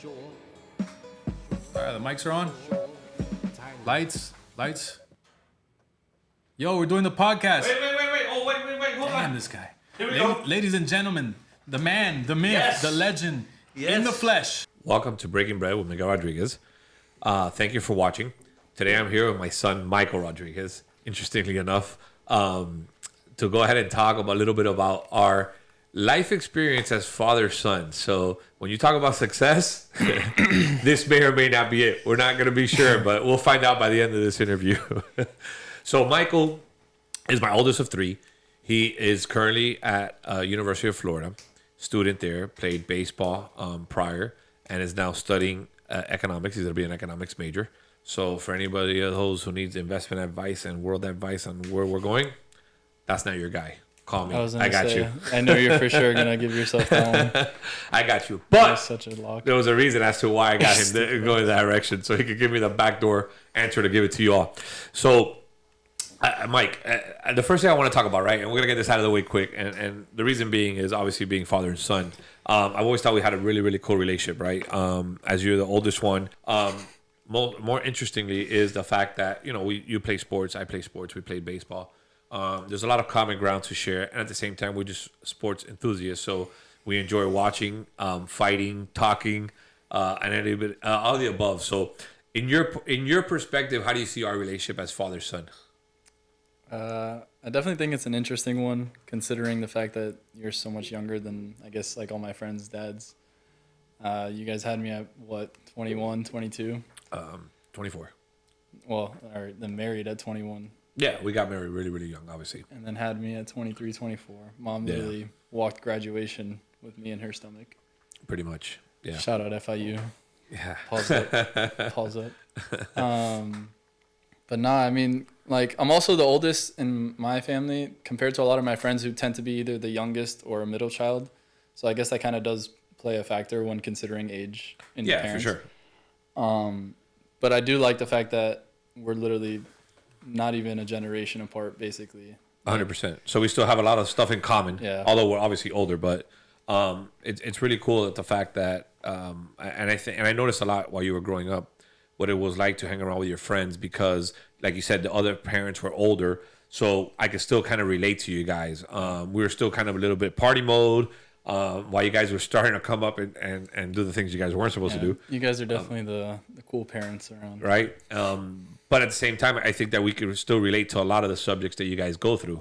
All right, the mics are on. Lights. Yo, we're doing the podcast. Wait. Oh, wait. Hold Damn, on. this guy. Here we go. Ladies and gentlemen, the man, the myth, Yes. the legend, Yes. in the flesh. Welcome to Breaking Bread with Miguel Rodriguez. Thank you for watching. Today I'm here with my son, Michael Rodriguez, interestingly enough, to go ahead and talk about a little bit about our life experience as father-son. So when you talk about success, this may or may not be it. We're not going to be sure, but we'll find out by the end of this interview. So Michael is my oldest of three. He is currently at University of Florida, student there, played baseball prior, and is now studying economics. He's going to be an economics major. So for anybody of those who needs investment advice and world advice on where we're going, that's not your guy. Call me. I got you. I know you're for sure going to give yourself that one. I got you. But such a lock. there was a reason as to why I got him to go in that direction, so he could give me the backdoor answer to give it to you all. So, Mike, the first thing I want to talk about, right, and we're going to get this out of the way quick, and the reason being is obviously being father and son. I've always thought we had a really, really cool relationship, right? As you're the oldest one. More interestingly is the fact that, you know, you play sports, I play sports, we played baseball. There's a lot of common ground to share, and at the same time, we're just sports enthusiasts, so we enjoy watching, fighting, talking, and a little bit all the above. So, in your perspective, how do you see our relationship as father-son? I definitely think it's an interesting one, considering the fact that you're so much younger than, I guess, like all my friends' dads. You guys had me at, what, 21, 22? 24. Well, or then married at 21. Yeah, we got married really, really young, obviously. And then had me at 23, 24. Mom literally walked graduation with me in her stomach. Pretty much, yeah. Shout out FIU. Yeah. Pause up. But nah, I mean, like, I'm also the oldest in my family compared to a lot of my friends who tend to be either the youngest or a middle child. So I guess that kind of does play a factor when considering age in the parents. Yeah, for sure. But I do like the fact that we're literally not even a generation apart, basically. 100%. So we still have a lot of stuff in common, although we're obviously older. But it's really cool that the fact that and I noticed a lot while you were growing up what it was like to hang around with your friends, because, like you said, the other parents were older, so I could still kind of relate to you guys. We were still kind of a little bit party mode while you guys were starting to come up and do the things you guys weren't supposed to do. You guys are definitely the cool parents around, right? But at the same time, I think that we could still relate to a lot of the subjects that you guys go through,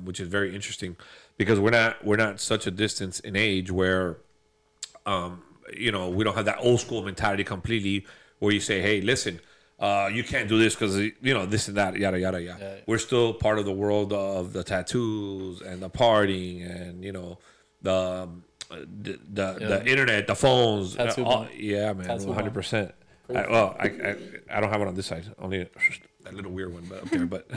which is very interesting, because we're not such a distance in age where you know, we don't have that old school mentality completely, where you say, hey, listen, you can't do this because, you know, this and that, yada, yada, yada. Yeah. We're still part of the world of the tattoos and the partying and, you know, the internet, the phones. Yeah, man, 100%. I don't have one on this side, only that little weird one up there, but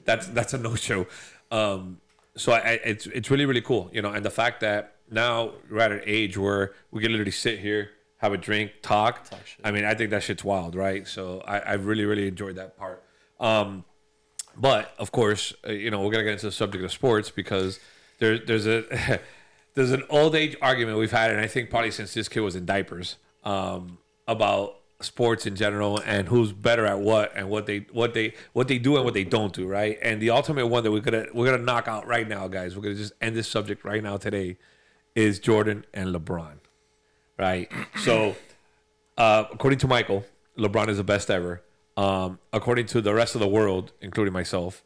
that's a no-show. So it's really, really cool, you know, and the fact that now we're at an age where we can literally sit here, have a drink, talk shit. I mean, I think that shit's wild, right? So I really, really enjoyed that part. But of course, you know, we're gonna get into the subject of sports, because there's an old age argument we've had, and I think probably since this kid was in diapers, about sports in general and who's better at what and what they do and what they don't do, right? And the ultimate one that we're gonna knock out right now, guys, we're gonna just end this subject right now today, is Jordan and LeBron. Right. So, according to Michael, LeBron is the best ever. According to the rest of the world, including myself,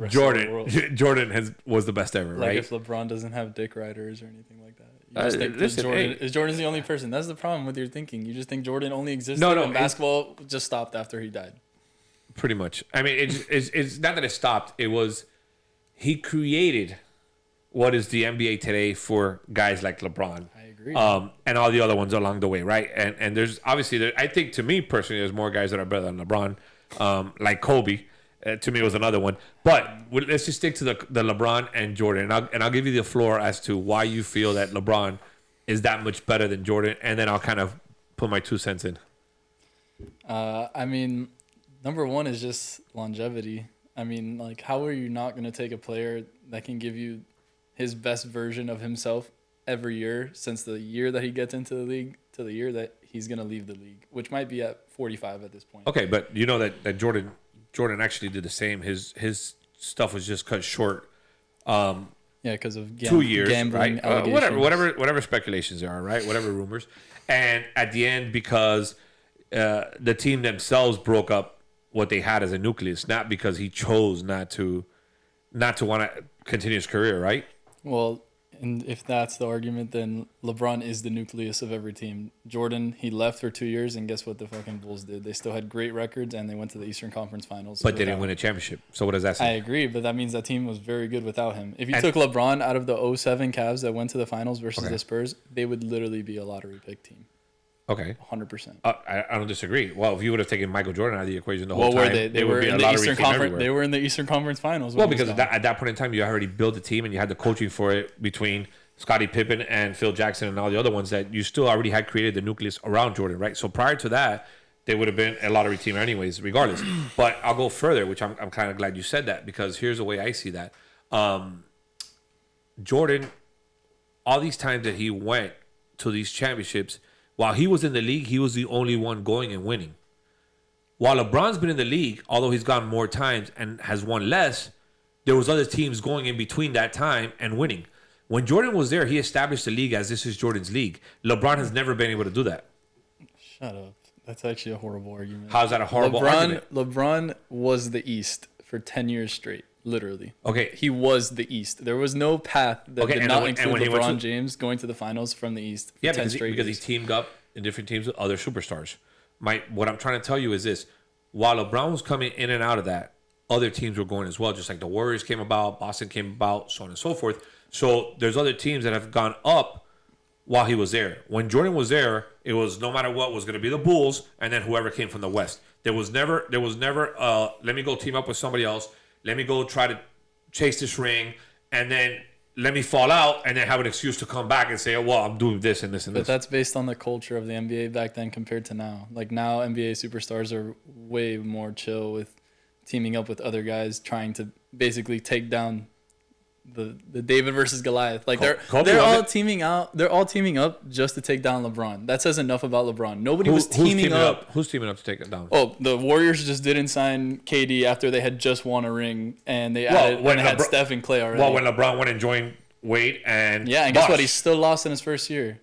Jordan was the best ever. Like, right? if LeBron doesn't have dick riders or anything like that, you just think Jordan's the only person. That's the problem with your thinking. You just think Jordan only existed and basketball just stopped after he died. Pretty much. I mean, it's not that it stopped. It was, he created what is the NBA today for guys like LeBron. I agree. And all the other ones along the way, right? And there's obviously, I think, to me personally, there's more guys that are better than LeBron, like Kobe. To me, was another one. But let's just stick to the LeBron and Jordan. And I'll give you the floor as to why you feel that LeBron is that much better than Jordan. And then I'll kind of put my 2 cents in. I mean, number one is just longevity. I mean, like, how are you not going to take a player that can give you his best version of himself every year, since the year that he gets into the league to the year that he's going to leave the league, which might be at 45 at this point. Okay, but you know that Jordan actually did the same. His stuff was just cut short. Yeah, because of 2 years, gambling right? allegations. Whatever speculations there are, right? Whatever rumors. And at the end, because the team themselves broke up what they had as a nucleus, not because he chose not to want to continue his career, right? Well, and if that's the argument, then LeBron is the nucleus of every team. Jordan, he left for 2 years, and guess what the fucking Bulls did? They still had great records, and they went to the Eastern Conference Finals. But they didn't win a championship. So what does that I say? agree, but that means that team was very good without him. If you took LeBron out of the 07 Cavs that went to the finals versus the Spurs, they would literally be a lottery pick team. Okay. 100%. I don't disagree. Well, if you would have taken Michael Jordan out of the equation the whole Well, time, they would were be in a the lottery Eastern team Conference. everywhere. They were in the Eastern Conference Finals. Well, because at that point in time, you already built the team and you had the coaching for it between Scottie Pippen and Phil Jackson and all the other ones that you still already had created the nucleus around Jordan, right? So prior to that, they would have been a lottery team anyways, regardless. But I'll go further, which I'm kind of glad you said that, because here's the way I see that. Jordan, all these times that he went to these championships, while he was in the league, he was the only one going and winning. While LeBron's been in the league, although he's gone more times and has won less, there was other teams going in between that time and winning. When Jordan was there, he established the league as this is Jordan's league. LeBron has never been able to do that. Shut up. That's actually a horrible argument. How's that a horrible argument? LeBron was the East for 10 years straight, literally. Okay. He was the East. There was no path that did not include when LeBron James going to the finals from the East for 10 straight because he years. teamed up in different teams with other superstars. What I'm trying to tell you is this. While LeBron was coming in and out of that, other teams were going as well, just like the Warriors came about, Boston came about, so on and so forth. So there's other teams that have gone up while he was there. When Jordan was there, it was no matter what was going to be the Bulls and then whoever came from the West. There was never let me go team up with somebody else. Let me go try to chase this ring and then let me fall out and then have an excuse to come back and say, oh, well, I'm doing this and this and this. But that's based on the culture of the NBA back then compared to now. Like now NBA superstars are way more chill with teaming up with other guys trying to basically take down the David versus Goliath. Like they're all teaming out. They're all teaming up just to take down LeBron. That says enough about LeBron. Nobody was teaming up. Who's teaming up to take it down? Oh, the Warriors just didn't sign KD after they had just won a ring, and they had Steph and Clay already. Well, when LeBron went and joined Wade and and guess what? He still lost in his first year.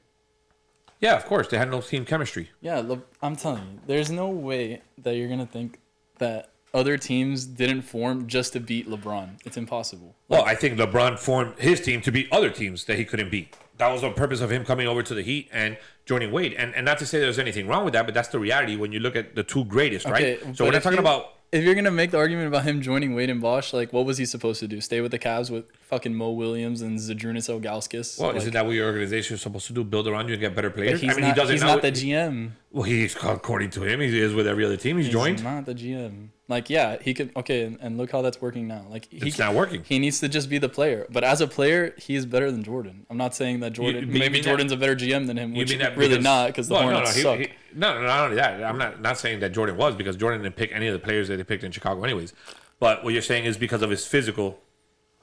Yeah, of course. They had no team chemistry. Yeah, I'm telling you, there's no way that you're gonna think that other teams didn't form just to beat LeBron. It's impossible. Well, I think LeBron formed his team to beat other teams that he couldn't beat. That was the purpose of him coming over to the Heat and joining Wade. And not to say there's anything wrong with that, but that's the reality when you look at the two greatest, right? So we're not talking about... If you're going to make the argument about him joining Wade and Bosch, like, what was he supposed to do? Stay with the Cavs with fucking Mo Williams and Zydrunas Ilgauskas? Well, isn't that what your organization is supposed to do? Build around you and get better players? He doesn't not the GM. Well, he's, according to him, he is with every other team he's joined. He's not the GM. Like, yeah, he could... Okay, and look how that's working now. Like, it's not working. He needs to just be the player. But as a player, he's better than Jordan. I'm not saying that Jordan... maybe Jordan's a better GM than him, which really not, because the Hornets suck. Not only that. I'm not saying that Jordan was, because Jordan didn't pick any of the players that they picked in Chicago anyways. But what you're saying is because of his physical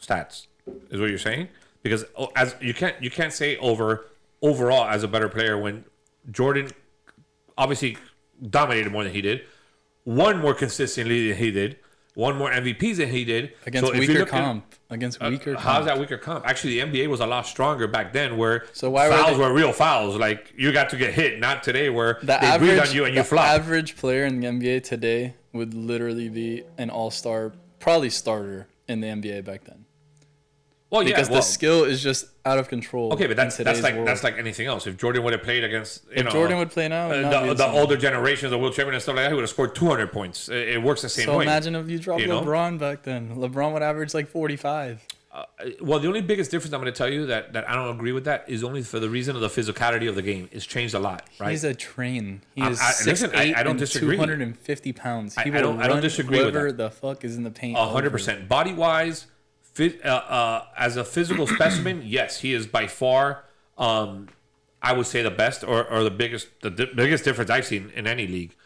stats, is what you're saying? Because as you can't say overall as a better player when Jordan obviously dominated more than he did, won more consistently than he did, won more MVPs than he did. Against weaker comp. How's that weaker comp? Actually, the NBA was a lot stronger back then where why fouls were real fouls. Like, you got to get hit, not today where they breathe on you and you flop. The average player in the NBA today would literally be an all-star, probably starter in the NBA back then. Well, because the skill is just out of control. Okay, but that's like anything else. If Jordan would have played against, Jordan would play now, the older generations, the world champion and stuff like that, he would have scored 200 points. It works the same way. So imagine if you dropped LeBron back then. LeBron would average like 45. Well, the only biggest difference I'm going to tell you that I don't agree with that is only for the reason of the physicality of the game. It's changed a lot, right? He's a train. He is 6'8" I don't disagree. 250 pounds. I don't disagree with that. Whoever the fuck is in the paint. 100%. Body-wise, as a physical specimen, yes, he is by far, I would say, the best or the biggest difference I've seen in any league.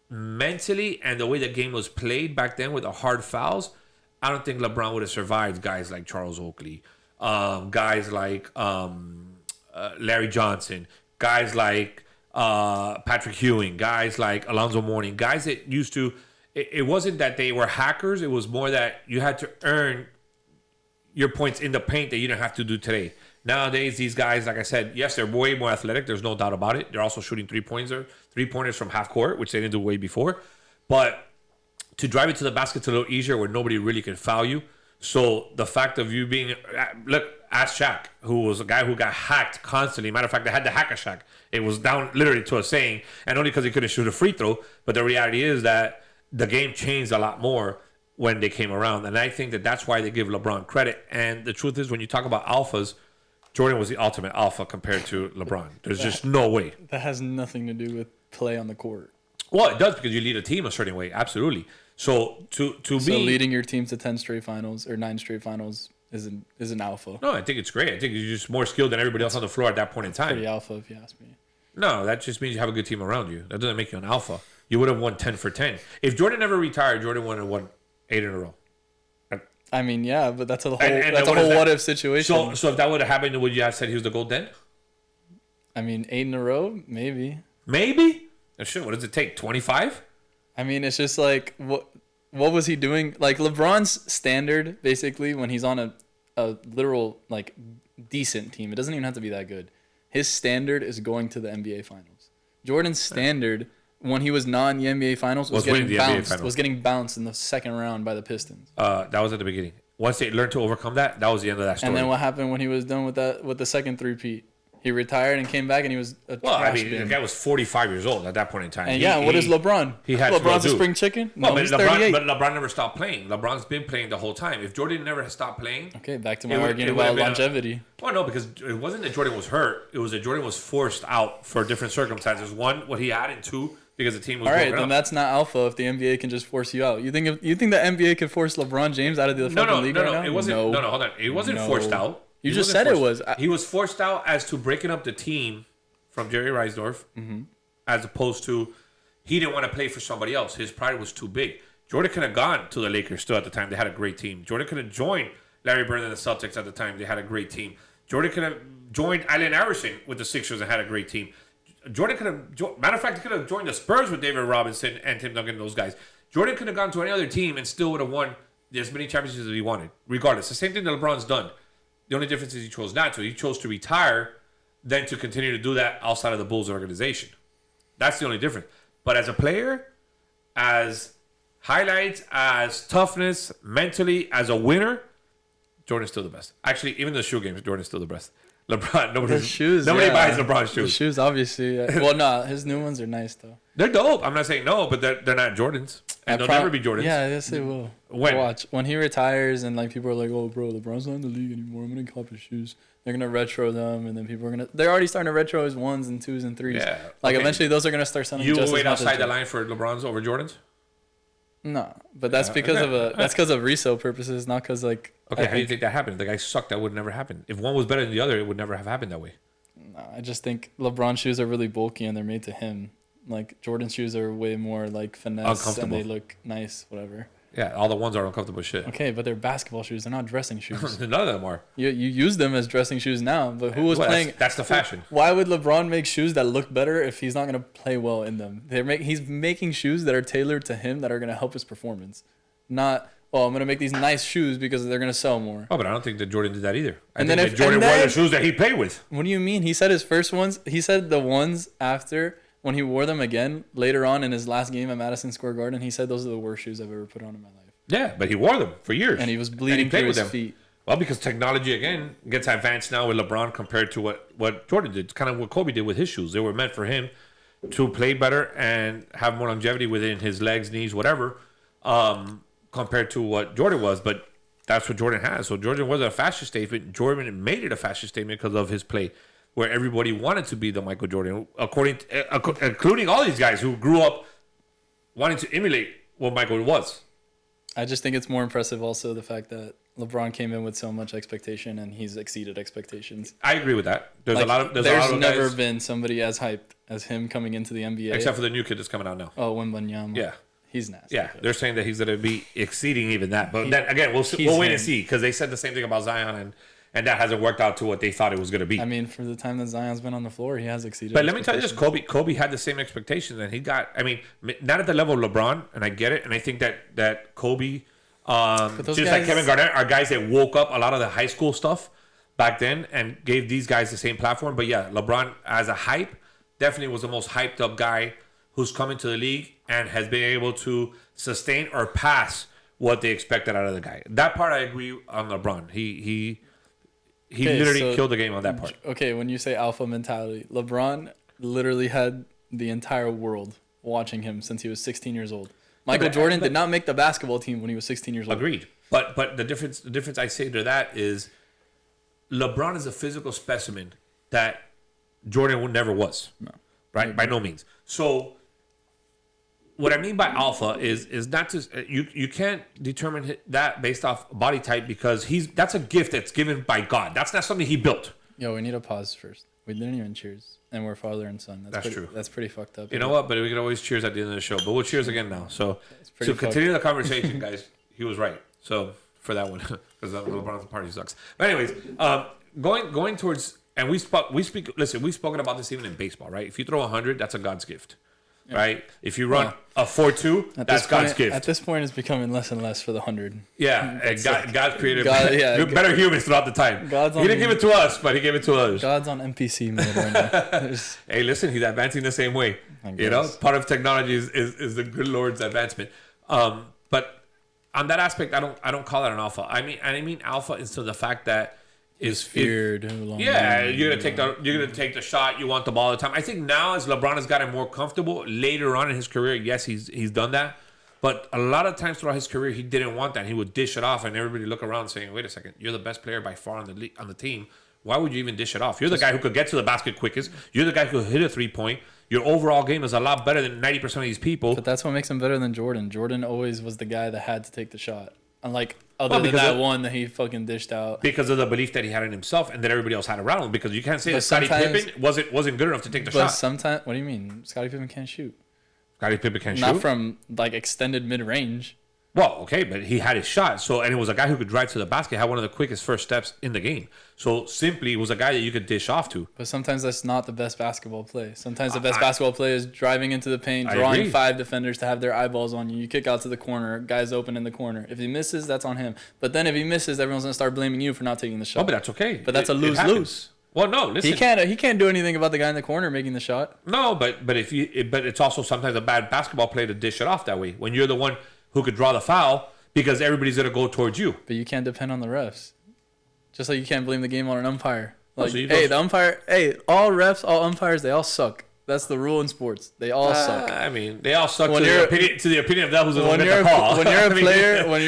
Mentally, and the way the game was played back then with the hard fouls, I don't think LeBron would have survived guys like Charles Oakley, guys like Larry Johnson, guys like Patrick Ewing, guys like Alonzo Mourning, guys that used to. It wasn't that they were hackers. It was more that you had to earn your points in the paint that you don't have to do today. Nowadays, these guys, like I said, yes, they're way more athletic. There's no doubt about it. They're also shooting three-pointers from half court, which they didn't do way before. But to drive it to the basket's a little easier where nobody really can foul you. So the fact of you being, look, ask Shaq, who was a guy who got hacked constantly. Matter of fact, they had to hack a Shaq. It was down literally to a saying, and only because he couldn't shoot a free throw. But the reality is that the game changed a lot more when they came around. And I think that that's why they give LeBron credit. And the truth is, when you talk about alphas, Jordan was the ultimate alpha compared to LeBron. There's just no way. That has nothing to do with play on the court. Well, it does because you lead a team a certain way. Absolutely. So to So leading your team to 10 straight finals or 9 straight finals is an alpha. No, I think it's great. I think you're just more skilled than everybody else on the floor at that point in time. Pretty alpha, if you ask me. No, that just means you have a good team around you. That doesn't make you an alpha. You would have won 10 for 10. If Jordan never retired, Jordan would have won 8 in a row. I mean, yeah, but that's a whole And that's a whole what if situation. So if that would have happened, would you have said he was the GOAT then? I mean, 8 in a row, maybe. Maybe. Shit, what does it take? 25? I mean, it's just like what was he doing? Like LeBron's standard, basically, when he's on a literal like decent team, it doesn't even have to be that good. His standard is going to the NBA Finals. Jordan's standard when he was not in the NBA Finals was getting bounced in the second round by the Pistons. That was at the beginning. Once they learned to overcome that, that was the end of that story. And then what happened when he was done with the second three-peat? He retired and came back, and he was a trash bin. The guy was 45 years old at that point in time. And what is LeBron? He had LeBron's a spring chicken? No, but he's 38. But LeBron never stopped playing. LeBron's been playing the whole time. If Jordan never had stopped playing... Okay, back to my argument about longevity. Well, no, because it wasn't that Jordan was hurt. It was that Jordan was forced out for different circumstances. One, what he had, and two, because the team was all right, then that's not alpha if the NBA can just force you out. You think the NBA could force LeBron James out of the fucking league right now? It wasn't. No, hold on. It wasn't forced out. You just said it was. He was forced out as to breaking up the team from Jerry Reisdorf, as opposed to he didn't want to play for somebody else. His pride was too big. Jordan could have gone to the Lakers still at the time. They had a great team. Jordan could have joined Larry Bird and the Celtics at the time. They had a great team. Jordan could have joined Allen Iverson with the Sixers and had a great team. Jordan could have, matter of fact, he could have joined the Spurs with David Robinson and Tim Duncan and those guys. Jordan could have gone to any other team and still would have won as many championships as he wanted, regardless. The same thing that LeBron's done. The only difference is he chose not to. He chose to retire than to continue to do that outside of the Bulls organization. That's the only difference. But as a player, as highlights, as toughness, mentally, as a winner, Jordan's still the best. Actually, even the shoe games, Jordan's still the best. LeBron, nobody buys LeBron's shoes. The shoes, obviously. Well, no, his new ones are nice, though. They're dope. I'm not saying no, but they're not Jordans. And they'll never be Jordans. Yeah, yes, they will. When he retires and like people are like, oh, bro, LeBron's not in the league anymore. I'm going to cop his shoes. They're going to retro them, and then people are going to... They're already starting to retro his 1s and 2s and 3s. Yeah. Like, eventually, those are going to start selling just as much. You will wait outside the line for LeBron's over Jordans? No, but that's because of resale purposes, not because like. Okay, how do you think that happened? The guy sucked. That would never happen. If one was better than the other, it would never have happened that way. No, I just think LeBron shoes are really bulky and they're made to him. Like Jordan shoes are way more like finesse and they look nice, whatever. Yeah, all the ones are uncomfortable shit. Okay, but they're basketball shoes. They're not dressing shoes. None of them are. You use them as dressing shoes now, but who was playing? That's the fashion. Why would LeBron make shoes that look better if he's not going to play well in them? He's making shoes that are tailored to him that are going to help his performance. Not, I'm going to make these nice shoes because they're going to sell more. Oh, but I don't think that Jordan did that either. I think that Jordan wore the shoes that he played with. What do you mean? He said his first ones. He said the ones after when he wore them again later on in his last game at Madison Square Garden. He said those are the worst shoes I've ever put on in my life. Yeah, but he wore them for years. And he was bleeding through his feet. Well, because technology, again, gets advanced now with LeBron compared to what Jordan did. It's kind of what Kobe did with his shoes. They were meant for him to play better and have more longevity within his legs, knees, whatever, compared to what Jordan was. But that's what Jordan has. So Jordan wasn't a fashion statement. Jordan made it a fashion statement because of his play, where everybody wanted to be the Michael Jordan, including all these guys who grew up wanting to emulate what Michael was. I just think it's more impressive also the fact that LeBron came in with so much expectation and he's exceeded expectations. I agree with that. There's there's never been somebody as hyped as him coming into the NBA. Except for the new kid that's coming out now. Oh, Bbwmr. Yeah. He's nasty. Yeah, they're saying that he's going to be exceeding even that. But then again, we'll wait and see because they said the same thing about Zion and that hasn't worked out to what they thought it was going to be. I mean, for the time that Zion's been on the floor, he has exceeded. But let me tell you this, Kobe had the same expectations, and he got. I mean, not at the level of LeBron, and I get it, and I think that Kobe, just like Kevin Garnett, are guys that woke up a lot of the high school stuff back then and gave these guys the same platform. But yeah, LeBron as a hype definitely was the most hyped up guy who's come into the league and has been able to sustain or pass what they expected out of the guy. That part I agree on LeBron. He literally killed the game on that part. Okay, when you say alpha mentality, LeBron literally had the entire world watching him since he was 16 years old. Michael Jordan did not make the basketball team when he was 16 years old. Agreed. But the difference I say to that is LeBron is a physical specimen that Jordan never was. No. Right? By no means. So what I mean by alpha is not just you can't determine that based off body type because that's a gift that's given by God. That's not something he built. Yo, we need to pause first. We didn't even cheers, and we're father and son. That's true. That's pretty fucked up. You know what? But we can always cheers at the end of the show. But we'll cheers again now. So to continue the conversation, guys, he was right. So for that one, because LeBron's party sucks. But anyways, going towards and we've spoken about this even in baseball, right? If you throw 100, that's a God's gift. Yeah. Right? If you run a 4.2, that's God's gift. At this point, it's becoming less and less for the 100. Yeah, and God created better humans throughout the time. He didn't give it to us, but he gave it to others. God's on NPC mode right now. Hey, listen, he's advancing the same way. You know, part of technology is the good Lord's advancement. But on that aspect, I don't call that an alpha. I mean alpha is to the fact that is feared. You're gonna take the shot. You want the ball all the time. I think now as LeBron has gotten more comfortable later on in his career, yes, he's done that. But a lot of times throughout his career, he didn't want that. He would dish it off, and everybody look around saying, "Wait a second, you're the best player by far on the team. Why would you even dish it off? You're the guy who could get to the basket quickest. You're the guy who could hit a 3-point. Your overall game is a lot better than 90% of these people." But that's what makes him better than Jordan. Jordan always was the guy that had to take the shot. Unlike other than that one that he fucking dished out. Because of the belief that he had in himself and that everybody else had around him. Because you can't say that Scottie Pippen wasn't good enough to take the shot. But sometimes, what do you mean? Scottie Pippen can't shoot. Scottie Pippen can't shoot? Not from like extended mid-range. Well, okay, but he had his shot. So, and it was a guy who could drive to the basket, had one of the quickest first steps in the game. So simply, it was a guy that you could dish off to. But sometimes that's not the best basketball play. Sometimes the best basketball play is driving into the paint, drawing 5 defenders to have their eyeballs on you. You kick out to the corner, guy's open in the corner. If he misses, that's on him. But then if he misses, everyone's gonna start blaming you for not taking the shot. Oh, but that's okay. But that's a lose-lose. Well, no, listen. He can't do anything about the guy in the corner making the shot. No, but it's also sometimes a bad basketball play to dish it off that way when you're the one who could draw the foul. Because everybody's going to go towards you. But you can't depend on the refs. Just like you can't blame the game on an umpire. Like, the umpire, all refs, all umpires, they all suck. That's the rule in sports. They all suck. I mean, they all suck to the opinion of that who's going to get the call. When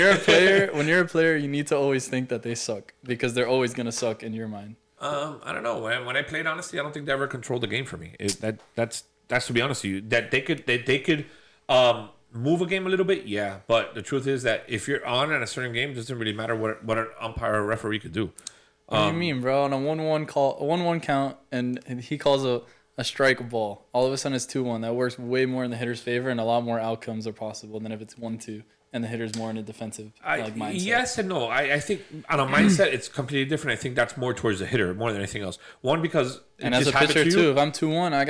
you're a player, you need to always think that they suck. Because they're always going to suck in your mind. I don't know. When I played, honestly, I don't think they ever controlled the game for me. That's to be honest with you. That they could move a game a little bit, yeah. But the truth is that if you're on in a certain game, it doesn't really matter what an umpire or referee could do. What do you mean, bro? On a 1-1 count, and he calls a strike ball. All of a sudden, it's 2-1. That works way more in the hitter's favor, and a lot more outcomes are possible than if it's 1-2, and the hitter's more in a defensive mindset. Yes and no. I think on a mindset, it's completely different. I think that's more towards the hitter more than anything else. One, because and as a pitcher too, if I'm 2-1, I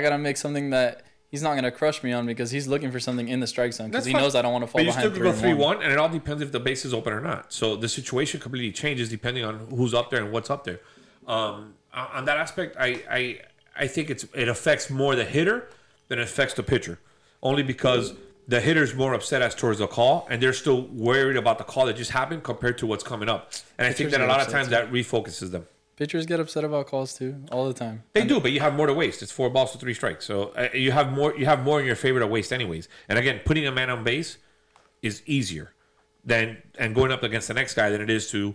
gotta make something that he's not going to crush me on because he's looking for something in the strike zone because he knows I don't want to fall behind 3-1. But you still go 3-1, and it all depends if the base is open or not. So the situation completely changes depending on who's up there and what's up there. On that aspect, I think it affects more the hitter than it affects the pitcher, only because the hitter's more upset as towards the call, and they're still worried about the call that just happened compared to what's coming up. And I think that a lot of times that refocuses them. Pitchers get upset about calls too, all the time. They do, but you have more to waste. It's 4 balls to 3 strikes, so you have more in your favor to waste, anyways. And again, putting a man on base is easier and going up against the next guy than it is to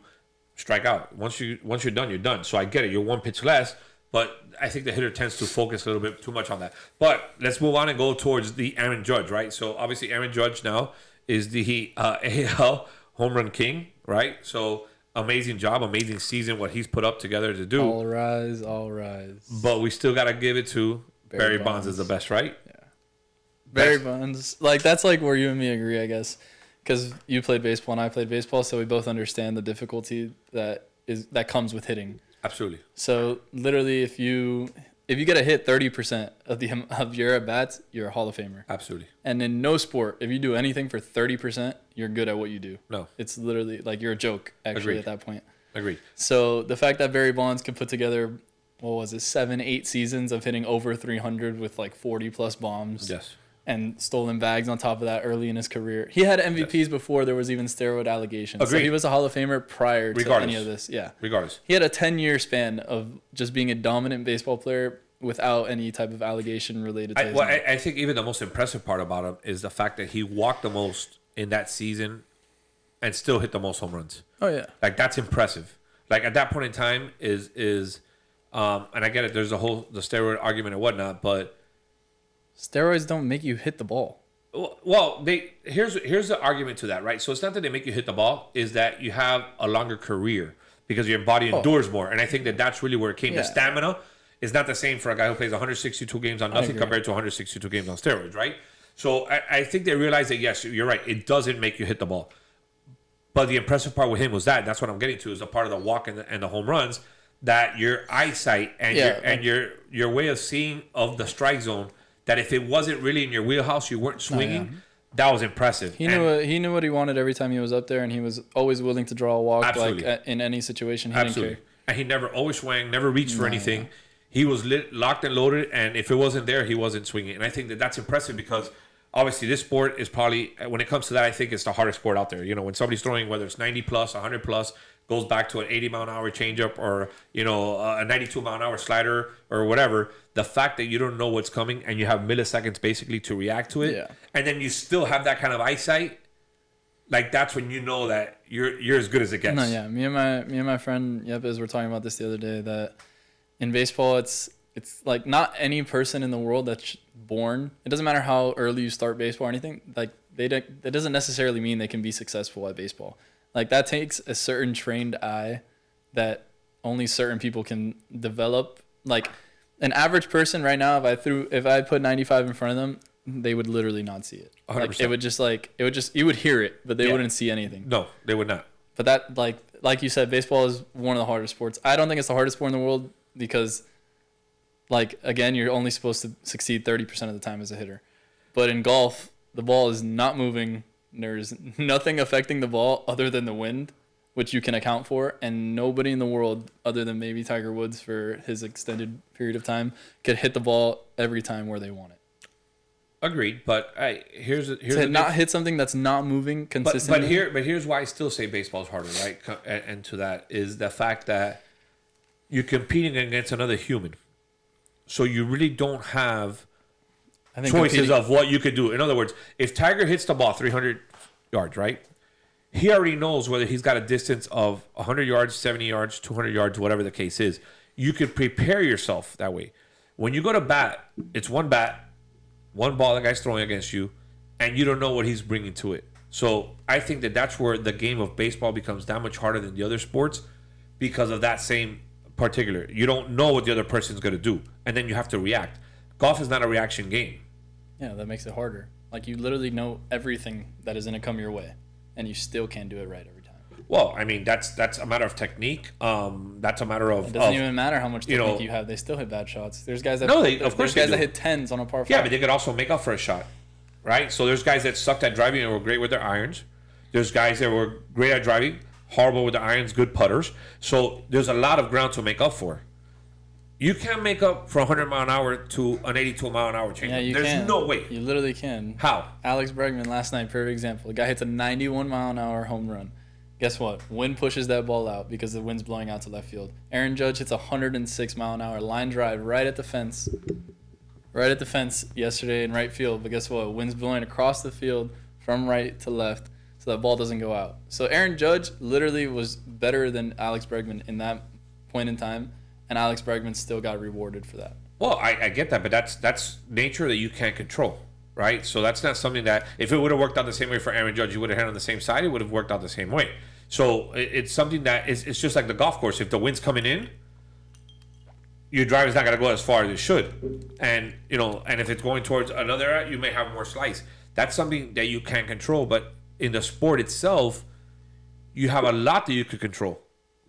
strike out. Once you're done, you're done. So I get it. You're 1 pitch less, but I think the hitter tends to focus a little bit too much on that. But let's move on and go towards the Aaron Judge, right? So obviously, Aaron Judge now is the AL home run king, right? So. Amazing job, amazing season, what he's put up together to do. All rise. But we still got to give it to Barry Bonds is the best, right? Yeah. Barry Bonds. Like, that's like where you and me agree, I guess. Because you played baseball and I played baseball, so we both understand the difficulty that that comes with hitting. Absolutely. So literally, if you get a hit 30% of your at bats, you're a Hall of Famer. Absolutely. And in no sport, if you do anything for 30%, you're good at what you do. No. It's literally like you're a joke actually Agreed. at that point. Agreed. So the fact that Barry Bonds could put together, what was it, 7-8 seasons of hitting over 300 with like 40 plus bombs. Yes. And stolen bags on top of that early in his career. He had MVPs before there was even steroid allegations. Agreed. So he was a Hall of Famer prior to any of this. Yeah. Regardless. He had a 10-year span of just being a dominant baseball player without any type of allegation related to his name. I think even the most impressive part about him is the fact that he walked the most in that season and still hit the most home runs. Oh, yeah. Like, that's impressive. Like, at that point in time is and I get it, there's the steroid argument and whatnot, but Steroids don't make you hit the ball. well, here's the argument to that, right? So it's not that they make you hit the ball, is that you have a longer career because your body endures more. And I think that that's really where it came. Yeah. The stamina is not the same for a guy who plays 162 games on nothing compared to 162 games on steroids, right? So I think they realized that, yes, you're right. It doesn't make you hit the ball. But the impressive part with him was that's what I'm getting to, is a part of the walk and the home runs, that your eyesight and your way of seeing of the strike zone, that if it wasn't really in your wheelhouse, you weren't swinging. That was impressive. He knew what he wanted every time he was up there, and he was always willing to draw a walk. Absolutely. Like in any situation. He Absolutely. didn't care. And he never always swung, never reached for anything. He was locked and loaded, and if it wasn't there, he wasn't swinging. And I think that that's impressive because obviously this sport is probably, when it comes to that, I think it's the hardest sport out there. You know, when somebody's throwing, whether it's 90 plus, 100 plus, goes back to an 80 mile an hour changeup or, you know, a 92 mile an hour slider or whatever, the fact that you don't know what's coming and you have milliseconds basically to react to it, and then you still have that kind of eyesight, like, that's when you know that you're as good as it gets. No, yeah. Me and my friend Yepes were talking about this the other day, that in baseball it's like not any person in the world that's born, it doesn't matter how early you start baseball or anything, like that doesn't necessarily mean they can be successful at baseball. Like, that takes a certain trained eye that only certain people can develop. Like, an average person right now, if I put 95 in front of them, they would literally not see it. 100%. Like, you would hear it, but they wouldn't see anything. No, they would not. But that, like you said, baseball is one of the hardest sports. I don't think it's the hardest sport in the world because, like, again, you're only supposed to succeed 30% of the time as a hitter. But in golf, the ball is not moving. There's nothing affecting the ball other than the wind, which you can account for, and nobody in the world, other than maybe Tiger Woods for his extended period of time, could hit the ball every time where they want it. Agreed, but here's to not hit something that's not moving consistently. But here's why I still say baseball's harder, right? And to that is the fact that you're competing against another human, so you really don't have choices of what you could do. In other words, if Tiger hits the ball 300 yards, right? He already knows whether he's got a distance of 100 yards, 70 yards, 200 yards, whatever the case is. You could prepare yourself that way. When you go to bat, it's one bat, one ball the guy's throwing against you, and you don't know what he's bringing to it. So I think that that's where the game of baseball becomes that much harder than the other sports, because of that same particular. You don't know what the other person's going to do, and then you have to react. Golf is not a reaction game. Yeah, that makes it harder. Like, you literally know everything that is going to come your way, and you still can't do it right every time. Well, I mean, that's a matter of technique. That's a matter of... It doesn't even matter how much technique you have. They still hit bad shots. There's guys that that hit 10s on a par 5. Yeah, but they could also make up for a shot, right? So there's guys that sucked at driving and were great with their irons. There's guys that were great at driving, horrible with the irons, good putters. So there's a lot of ground to make up for. You can't make up from 100 mile an hour to an 82 mile an hour change. Yeah, you There's can. no way. You literally can. How? Alex Bregman last night, perfect example. The guy hits a 91 mile an hour home run. Guess what? Wind pushes that ball out because the wind's blowing out to left field. Aaron Judge hits a 106 mile an hour line drive right at the fence. Right at the fence yesterday in right field. But guess what? Wind's blowing across the field from right to left, so that ball doesn't go out. So Aaron Judge literally was better than Alex Bregman in that point in time, and Alex Bregman still got rewarded for that. Well, I get that, but that's nature that you can't control, right? So that's not something that, if it would have worked out the same way for Aaron Judge, you would have had on the same side, it would have worked out the same way. So it's something that it's just like the golf course. If the wind's coming in, your driver's not going to go as far as it should. And, you know, and if it's going towards another area, you may have more slice. That's something that you can't control. But in the sport itself, you have a lot that you could control.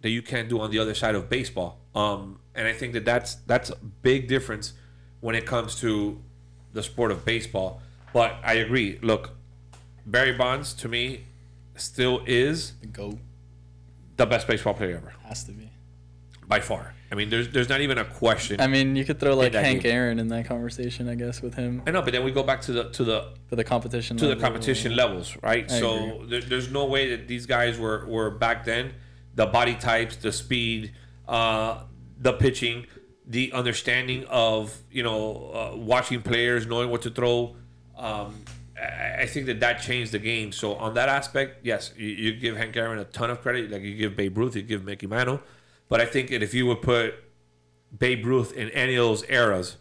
that you can't do on the other side of baseball. And I think that that's a big difference when it comes to the sport of baseball. But I agree. Look, Barry Bonds to me still is The GOAT the best baseball player ever has to be. by far. I mean, there's not even a question. I mean, you could throw like that Hank game. Aaron in that conversation, I guess, with him I know, but then we go back to the for the competition. to the level. competition levels, right? I So there's no way that these guys were back then. The body types, the speed, the pitching, the understanding of watching players, knowing what to throw. I think that changed the game. So on that aspect, yes, you give Hank Aaron a ton of credit. Like you give Babe Ruth, you give Mickey Mantle. But I think that if you would put Babe Ruth in any of those eras,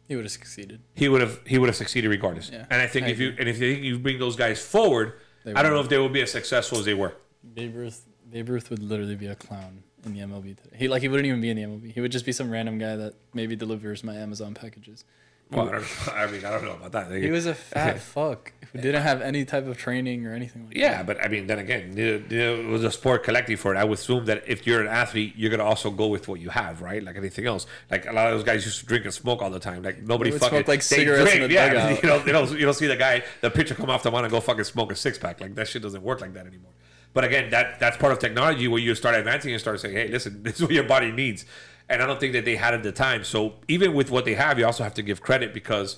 He would have succeeded. he would have succeeded regardless. Yeah, And I think I if you bring those guys forward, They I don't would. know if they will be as successful as they were. Babe Ruth would literally be a clown in the MLB today. He wouldn't even be in the MLB. He would just be some random guy that maybe delivers my Amazon packages. Well, I don't know about that. He was a fat fuck who didn't have any type of training or anything like that. Yeah, but I mean, then again, it was a sport collective for it. I would assume that if you're an athlete, you're gonna also go with what you have, right? Like anything else. Like a lot of those guys used to drink and smoke all the time. Like nobody They would fucking smoke, like, they cigarettes drink, in the yeah. dugout. You don't see the pitcher come off the mound and go fucking smoke a 6-pack. Like that shit doesn't work like that anymore. But again, that's part of technology where you start advancing and start saying, hey, listen, this is what your body needs. And I don't think that they had at the time. So even with what they have, you also have to give credit because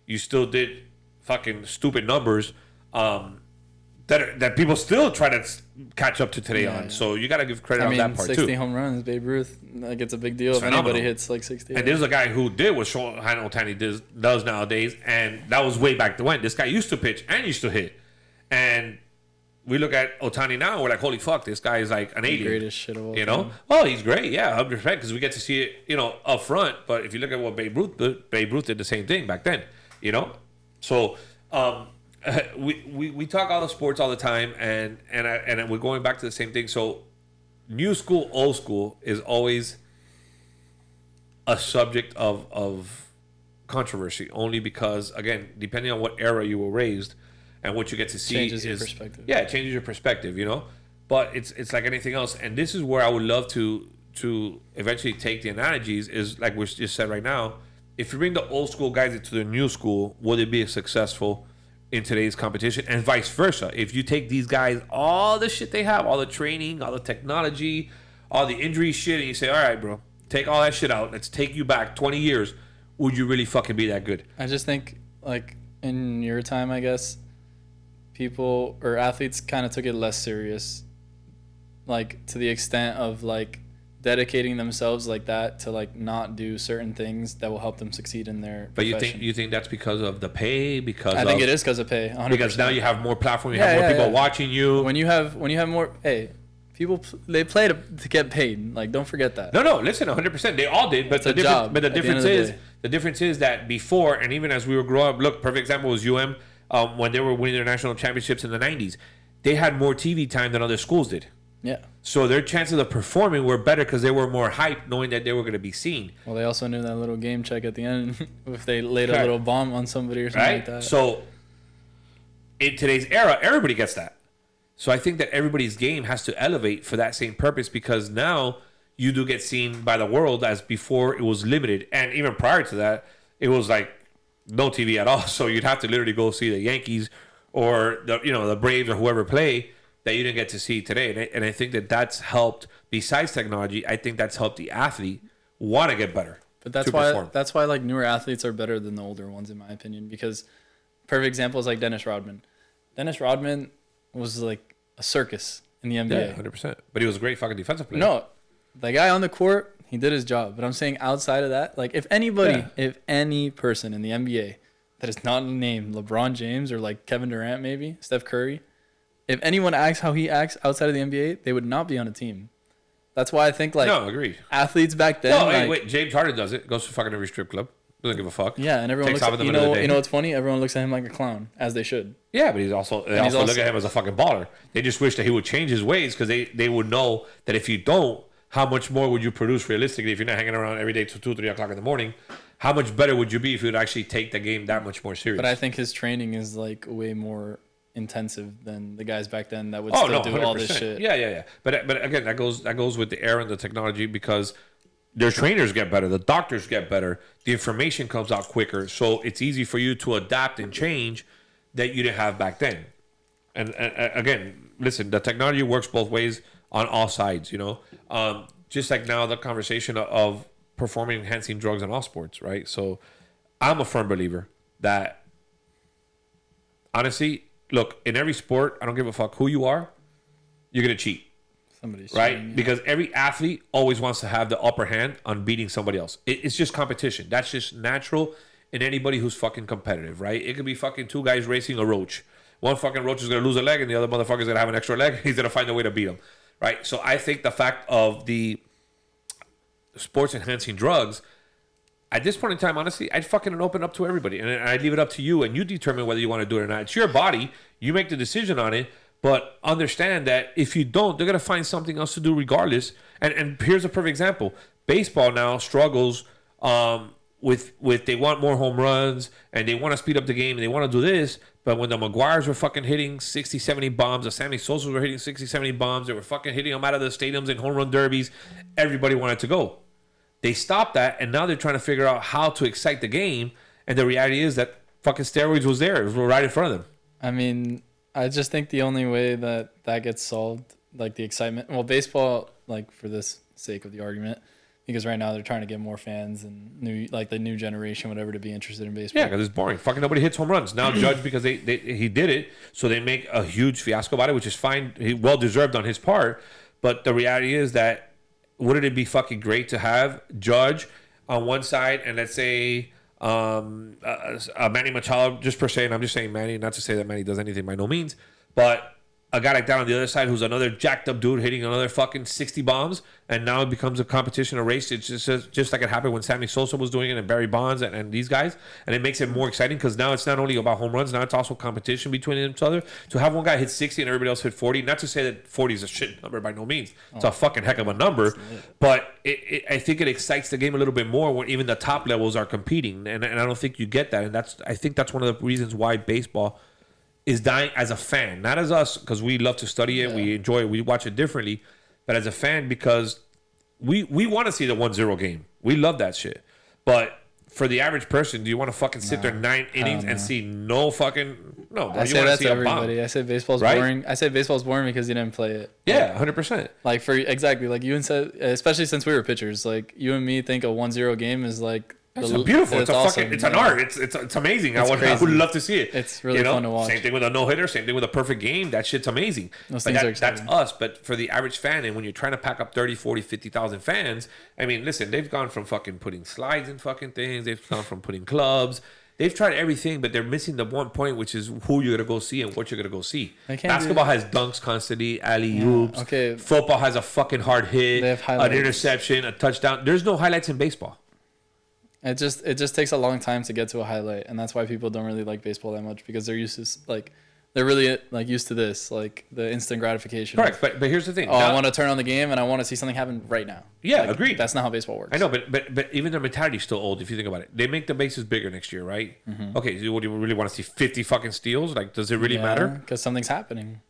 you still did fucking stupid numbers that people still try to catch up to today on. Yeah. So you got to give credit I on mean, that part 60 too. home runs, Babe Ruth. Like it's a big deal It's if phenomenal. anybody hits like 60. And there's a guy who did what Shohei Ohtani does nowadays, and that was way back when. This guy used to pitch and used to hit. And we look at Ohtani now, and we're like, holy fuck, this guy is like an alien. Greatest shit of all You know? time. Well, he's great, yeah, 100%, because we get to see it, up front. But if you look at what Babe Ruth did the same thing back then, So we talk all the sports all the time, and we're going back to the same thing. So new school, old school is always a subject of controversy, only because, again, depending on what era you were raised and what you get to see Changes your perspective. Yeah, it changes your perspective, But it's like anything else, and this is where I would love to eventually take the analogies. Is like we just said right now. If you bring the old school guys into the new school, will they be successful in today's competition, and vice versa? If you take these guys, all the shit they have, all the training, all the technology, all the injury shit, and you say, all right, bro, take all that shit out. Let's take you back 20 years. Would you really fucking be that good? I just think, like, in your time, I guess, people or athletes kind of took it less serious, like, to the extent of, like, dedicating themselves like that to, like, not do certain things that will help them succeed in their But profession. you think that's because of the pay? I think it is because of pay, 100%. Because now you have more platform, you Yeah, have more yeah, people yeah. watching you. When you have more, hey, people, they play to get paid. Like, don't forget that. No, listen, 100%. They all did, but It's a job the at the end difference of the is day. the difference is that before, and even as we were growing up, look, perfect example was UM when they were winning their national championships in the 90s. They had more TV time than other schools did. Yeah. So their chances of performing were better because they were more hyped, knowing that they were going to be seen. Well, they also knew that little game check at the end if they laid a Correct. little bomb on somebody or something Right? like that. So in today's era, everybody gets that. So I think that everybody's game has to elevate for that same purpose, because now you do get seen by the world, as before it was limited. And even prior to that, it was like no TV at all. So you'd have to literally go see the Yankees or the Braves or whoever play that you didn't get to see today. And I think that that's helped, besides technology, I think that's helped the athlete want to get better. But that's to why perform. that's why like newer athletes are better than the older ones, in my opinion. Because perfect example is like Dennis Rodman. Dennis Rodman was like a circus in the NBA. Yeah, 100%. But he was a great fucking defensive player. No, the guy on the court, he did his job. But I'm saying outside of that, like if any person in the NBA that is not named LeBron James or like Kevin Durant, maybe Steph Curry, if anyone acts how he acts outside of the NBA, they would not be on a team. That's why I think like No, agreed. athletes back then. No, like, wait. James Harden does it. Goes to fucking every strip club. Doesn't give a fuck. Yeah, and everyone Takes looks off at, in the middle of the day. you know what's funny? Everyone looks at him like a clown, as they should. Yeah, but they also look at him as a fucking baller. They just wish that he would change his ways, because they would know that if you don't, how much more would you produce realistically if you're not hanging around every day till 2, 3 o'clock in the morning? How much better would you be if you would actually take the game that much more serious? But I think his training is like way more intensive than the guys back then that would Oh still no, do 100%. all this shit. Yeah. But again, that goes with the era and the technology because their trainers get better, the doctors get better, the information comes out quicker, so it's easy for you to adapt and change that you didn't have back then. And again, listen, the technology works both ways on all sides. You know, just like now the conversation of performing enhancing drugs in all sports, right? So I'm a firm believer that honestly, look, in every sport, I don't give a fuck who you are, you're gonna cheat. Somebody's Right? cheating, yeah. Because every athlete always wants to have the upper hand on beating somebody else. It's just competition. That's just natural in anybody who's fucking competitive, right? It could be fucking two guys racing a roach. One fucking roach is going to lose a leg and the other motherfucker is going to have an extra leg. He's going to find a way to beat him, right? So I think the fact of the sports enhancing drugs, at this point in time, honestly, I'd fucking open up to everybody. And I'd leave it up to you and you determine whether you want to do it or not. It's your body. You make the decision on it. But understand that if you don't, they're going to find something else to do regardless. And here's a perfect example. Baseball now struggles with they want more home runs and they want to speed up the game and they want to do this. But when the Maguires were fucking hitting 60, 70 bombs, the Sammy Sosas were hitting 60, 70 bombs, they were fucking hitting them out of the stadiums in home run derbies, everybody wanted to go. They stopped that and now they're trying to figure out how to excite the game. And the reality is that fucking steroids was there. It was right in front of them. I mean, I just think the only way that gets solved, like the excitement, well, baseball, like for this sake of the argument, because right now they're trying to get more fans and the new generation, whatever, to be interested in baseball. Yeah, because it's boring. Fucking nobody hits home runs. Now Judge, because he did it, so they make a huge fiasco about it, which is fine. He well deserved on his part. But the reality is that wouldn't it be fucking great to have Judge on one side and let's say Manny Machado, just per se, and I'm just saying Manny, not to say that Manny does anything by no means, but a guy like that on the other side who's another jacked up dude hitting another fucking 60 bombs, and now it becomes a competition, a race. It's just like it happened when Sammy Sosa was doing it and Barry Bonds and these guys, and it makes it more exciting because now it's not only about home runs, now it's also competition between each other. To have one guy hit 60 and everybody else hit 40, not to say that 40 is a shit number by no means. It's a fucking heck of a number, but I think it excites the game a little bit more when even the top levels are competing, and I don't think you get that, and I think that's one of the reasons why baseball is dying as a fan, not as us, because we love to study it, we enjoy it, we watch it differently, but as a fan because we want to see the 1-0 game. We love that shit. But for the average person, do you want to fucking sit there 9 innings and see no fucking no? I say that to everybody. I say baseball's boring. I say baseball's boring because you didn't play it. Yeah, 100%. Like like you and said, especially since we were pitchers, like you and me think a 1-0 game is like It's beautiful. It's awesome. fucking. It's an art. It's amazing. I would love to see it. It's really fun to watch. Same thing with a no hitter. Same thing with a perfect game. That shit's amazing. Those things are exciting. That's us. But for the average fan, and when you're trying to pack up 30, 40, 50,000 fans, I mean, listen, they've gone from fucking putting slides in fucking things. They've gone from putting clubs. They've tried everything, but they're missing the one point, which is who you're gonna go see and what you're gonna go see. Basketball has dunks constantly, alley-oops. Yeah, okay. Football has a fucking hard hit, They have an highlights. interception, a touchdown. There's no highlights in baseball. It just takes a long time to get to a highlight, and that's why people don't really like baseball that much, because they're used to they're really like used to this, like the instant gratification. Correct, but here's the thing. Oh, I want to turn on the game and I want to see something happen right now. Yeah, Like, agreed. That's not how baseball works. I know, but even their mentality is still old if you think about it. They make the bases bigger next year, right? Mm-hmm. Okay, so what do you really want to see? 50 fucking steals? Like, does it really matter? Because something's happening.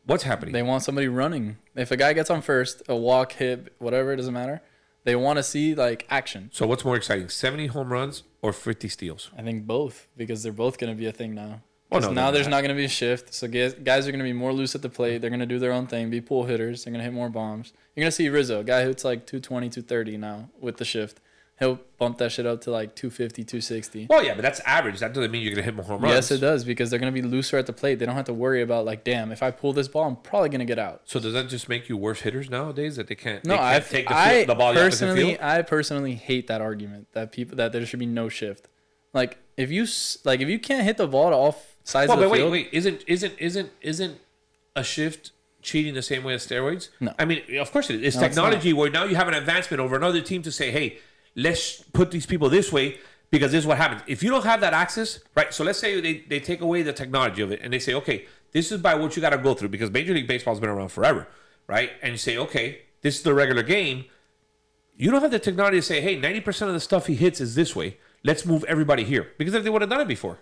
What's happening? They want somebody running. If a guy gets on first, a walk, hit, whatever, it doesn't matter. They want to see like action. So what's more exciting, 70 home runs or 50 steals? I think both, because they're both going to be a thing now. Well, Because no, now they're there's not. not going to be a shift. So guys are going to be more loose at the plate. They're going to do their own thing, be pull hitters. They're going to hit more bombs. You're going to see Rizzo, a guy who's like 220, 230 now with the shift. He'll bump that shit up to like 250, 260. Well, yeah, but that's average. That doesn't mean you're going to hit more home runs. Yes, it does, because they're going to be looser at the plate. They don't have to worry about like, damn, if I pull this ball, I'm probably going to get out. So does that just make you worse hitters nowadays that they can't, No, they can't take the ball the opposite field? I personally hate that argument that there should be no shift. Like if you can't hit the ball to all sides of the field. Wait, isn't a shift cheating the same way as steroids? No. I mean, of course it is. It's No, it's technology where now you have an advancement over another team to say, hey, let's put these people this way because this is what happens. If you don't have that access, right? So let's say they take away the technology of it and they say, okay, this is by what you got to go through because Major League Baseball has been around forever, right? And you say, okay, this is the regular game. You don't have the technology to say, hey, 90% of the stuff he hits is this way. Let's move everybody here. Because if they would have done it before.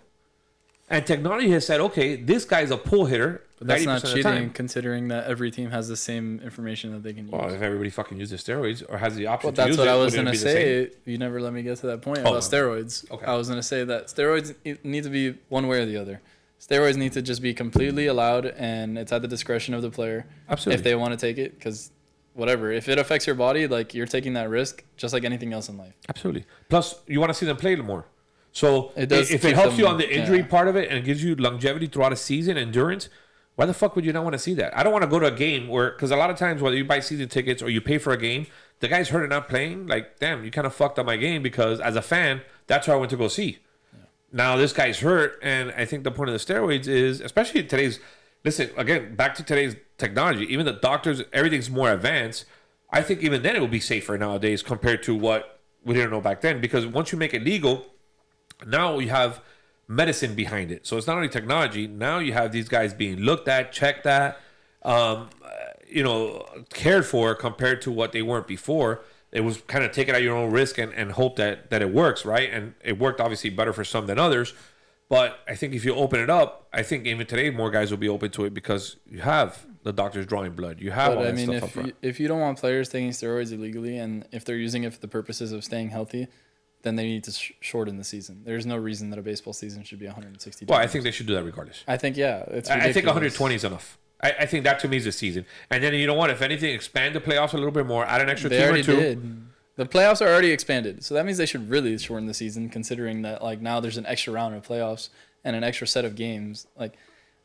And technology has said, okay, this guy's a pull hitter. But that's not 90% of the cheating, time. considering that every team has the same information that they can use. Well, if everybody fucking uses steroids or has the option Well, to that's use what it, I was wouldn't gonna it be the say. same? You never let me get to that point Oh, about steroids. okay. I was gonna say that steroids need to be one way or the other. Steroids need to just be completely allowed, and it's at the discretion of the player. Absolutely. If they want to take it, because whatever, if it affects your body, like you're taking that risk, just like anything else in life. Absolutely. Plus, you want to see them play more. So It does if it keep helps them- you on the injury yeah. part of it and gives you longevity throughout a season, endurance, why the fuck would you not want to see that? I don't want to go to a game where, because a lot of times whether you buy season tickets or you pay for a game, the guy's hurt and not playing. Like, damn, you kind of fucked up my game because as a fan, that's what I went to go see. Yeah. Now this guy's hurt, and I think the point of the steroids is, especially in today's, listen, again, back to today's technology, even the doctors, everything's more advanced. I think even then it will be safer nowadays compared to what we didn't know back then, because once you make it legal, now you have medicine behind it. So it's not only technology. Now you have these guys being looked at, checked at, cared for compared to what they weren't before. It was kind of take it at your own risk and hope that it works, right? And it worked obviously better for some than others. But I think if you open it up, I think even today more guys will be open to it because you have the doctors drawing blood. You have all that stuff up front. If you don't want players taking steroids illegally, and if they're using it for the purposes of staying healthy, then they need to shorten the season. There's no reason that a baseball season should be 160 days. Well, I think they should do that regardless. I think, yeah. It's I think ridiculous. 120 is enough. I think that to me is a season. And then you know what? If anything, expand the playoffs a little bit more, add an extra They team or already two. did. The playoffs are already expanded. So that means they should really shorten the season, considering that like now there's an extra round of playoffs and an extra set of games. Like,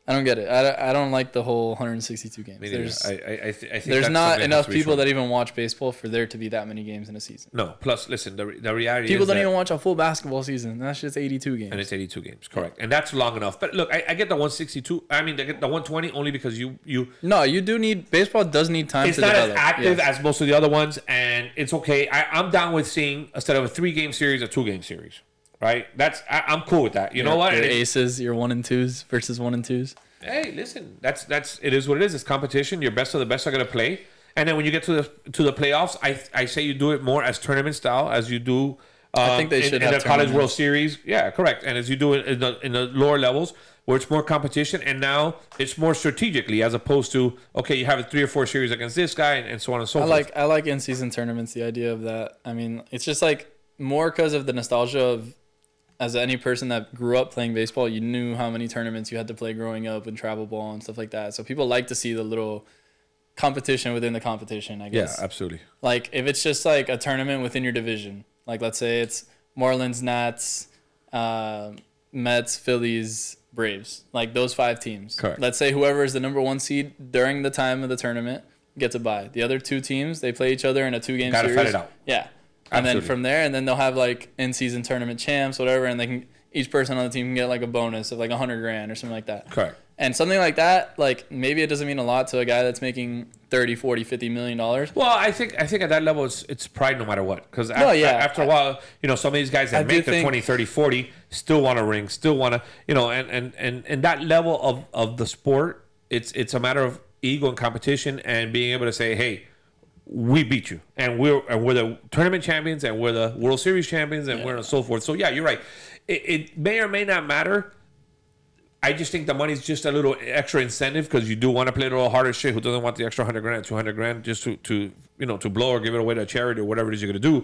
I don't get it. I don't like the whole 162 games. I think There's that's not something enough has to be people shortened. that even watch baseball for there to be that many games in a season. No. Plus, listen, the reality People is don't that, even watch a full basketball season. And that's just 82 games. and it's 82 games, correct. And that's long enough. But look, I get the 162. I mean, I get the 120 only because you No, you do need baseball. Does need time it's to not develop. as active Yes. as most of the other ones, and it's okay. I'm down with seeing instead of a 3-game series, a 2-game series. Right? I'm cool with that. You know what? Your And aces, your 1 and 2s versus 1 and 2s. hey, listen, that's it is what it is. It's competition. Your best of the best are gonna play, and then when you get to the playoffs, I say you do it more as tournament style as you do. I think they should in have the College World tournaments. Series. Yeah, correct. And as you do it in the lower levels where it's more competition, and now it's more strategically as opposed to okay, you have 3 or 4 series against this guy, and so on and so forth. I like in season tournaments. The idea of that. I mean, it's just like more because of the nostalgia of. As any person that grew up playing baseball, you knew how many tournaments you had to play growing up and travel ball and stuff like that. So people like to see the little competition within the competition, I guess. Yeah, absolutely. Like if it's just like a tournament within your division, like let's say it's Marlins, Nats, Mets, Phillies, Braves, like those 5 teams. Correct. Let's say whoever is the number 1 seed during the time of the tournament gets a bye. The other 2 teams, they play each other in a 2-game Gotta series. fight it out. Yeah. And Absolutely. then from there, and then they'll have like in-season tournament champs, whatever, and they can each person on the team can get like a bonus of like $100,000 or something like that. Correct. And something like that, like maybe it doesn't mean a lot to a guy that's making 30, 40, 50 million dollars. Well, I think at that level it's pride no matter what. Because after a while, some of these guys that I do make the think- 20, 30, 40 still want a ring, still want to, and that level of the sport, it's a matter of ego and competition and being able to say, hey, we beat you, and we're the tournament champions, and we're the World Series champions, and we're and so forth. So yeah, you're right. It may or may not matter. I just think the money's just a little extra incentive because you do want to play a little harder shit. Who doesn't want the extra $100,000, $200,000 just to blow or give it away to a charity or whatever it is you're gonna do?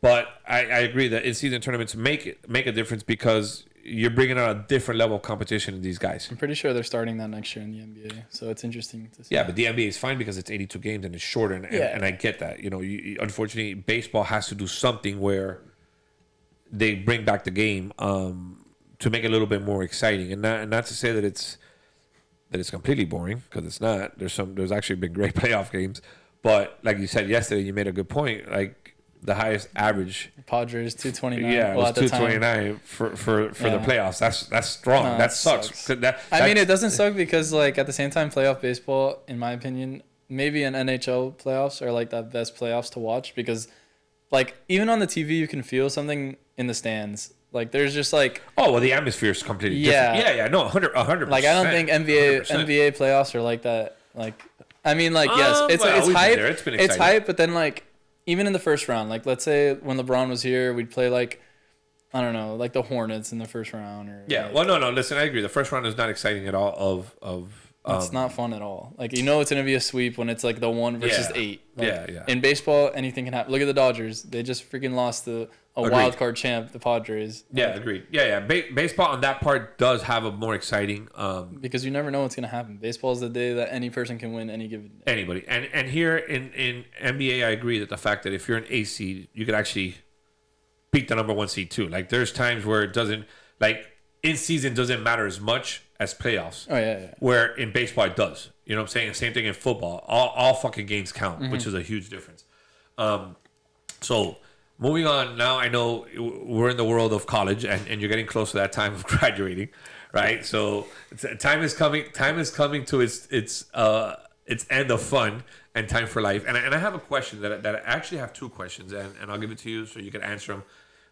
But I agree that in-season tournaments make a difference because you're bringing out a different level of competition in these guys. I'm pretty sure they're starting that next year in the NBA, so it's interesting to see. Yeah, but the NBA is fine because it's 82 games and it's shorter, and I get that. Unfortunately, baseball has to do something where they bring back the game to make it a little bit more exciting, and not to say that it's completely boring because it's not. There's actually been great playoff games, but like you said yesterday, you made a good point. Like the highest average. Padres 229. Yeah, it was 229 for the playoffs. That's strong. No, that sucks. I mean, it doesn't suck because like at the same time, playoff baseball, in my opinion, maybe an NHL playoffs are like the best playoffs to watch because, like, even on the TV, you can feel something in the stands. Like there's just like the atmosphere is completely different. Yeah, no, 100%. Like I don't think NBA 100%. NBA playoffs are like that. Like I mean, like yes, it's hype. It's been It's exciting. hype, but then like even in the first round, like let's say when LeBron was here, we'd play like I don't know, like the Hornets in the first round, or Yeah. like, Well, no. Listen, I agree. The first round is not exciting at all. it's not fun at all. Like, you know, it's gonna be a sweep when it's like the 1 versus 8. Like, Yeah. In baseball, anything can happen. Look at the Dodgers; they just freaking lost to a Agreed. wild card champ, the Padres. Yeah, Like, agreed. Yeah. Baseball on that part does have a more exciting. because you never know what's gonna happen. Baseball is the day that any person can win any given day. Anybody, and here in NBA, I agree that the fact that if you're an A seed, you could actually beat the number 1 seed too. Like, there's times where it doesn't, like, in season doesn't matter as much as playoffs. Oh yeah. Where in baseball it does. You know what I'm saying? Same thing in football. All fucking games count, which is a huge difference. So moving on now, I know we're in the world of college, and you're getting close to that time of graduating, right? So time is coming to its end of fun and time for life. And I have a question that I actually have 2 questions, and I'll give it to you so you can answer them